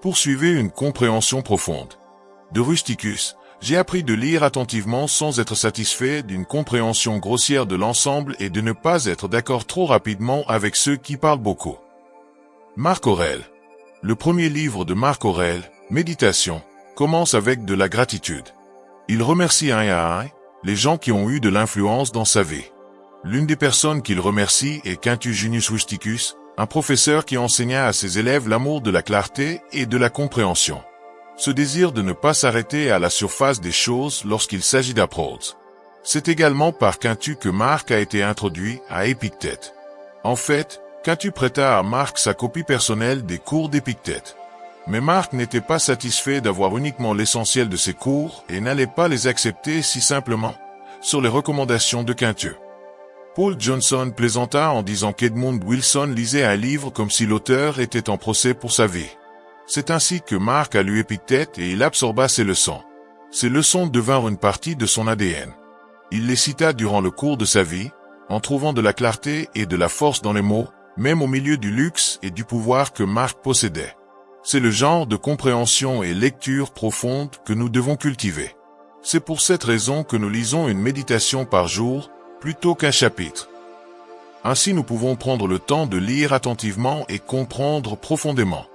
Poursuivez une compréhension profonde. De Rusticus, j'ai appris de lire attentivement sans être satisfait d'une compréhension grossière de l'ensemble et de ne pas être d'accord trop rapidement avec ceux qui parlent beaucoup. Marc Aurèle. Le premier livre de Marc Aurèle, Méditation, commence avec de la gratitude. Il remercie un à un les gens qui ont eu de l'influence dans sa vie. L'une des personnes qu'il remercie est Quintus Junius Rusticus, un professeur qui enseigna à ses élèves l'amour de la clarté et de la compréhension. Ce désir de ne pas s'arrêter à la surface des choses lorsqu'il s'agit d'apprendre. C'est également par Quintus que Marc a été introduit à Épictète. En fait, Quintus prêta à Marc sa copie personnelle des cours d'Épictète. Mais Marc n'était pas satisfait d'avoir uniquement l'essentiel de ses cours et n'allait pas les accepter si simplement, sur les recommandations de Quintus. Paul Johnson plaisanta en disant qu'Edmund Wilson lisait un livre comme si l'auteur était en procès pour sa vie. C'est ainsi que Marc a lu Épictète et il absorba ses leçons. Ces leçons devinrent une partie de son ADN. Il les cita durant le cours de sa vie, en trouvant de la clarté et de la force dans les mots, même au milieu du luxe et du pouvoir que Marc possédait. C'est le genre de compréhension et lecture profonde que nous devons cultiver. C'est pour cette raison que nous lisons une méditation par jour, plutôt qu'un chapitre. Ainsi nous pouvons prendre le temps de lire attentivement et comprendre profondément.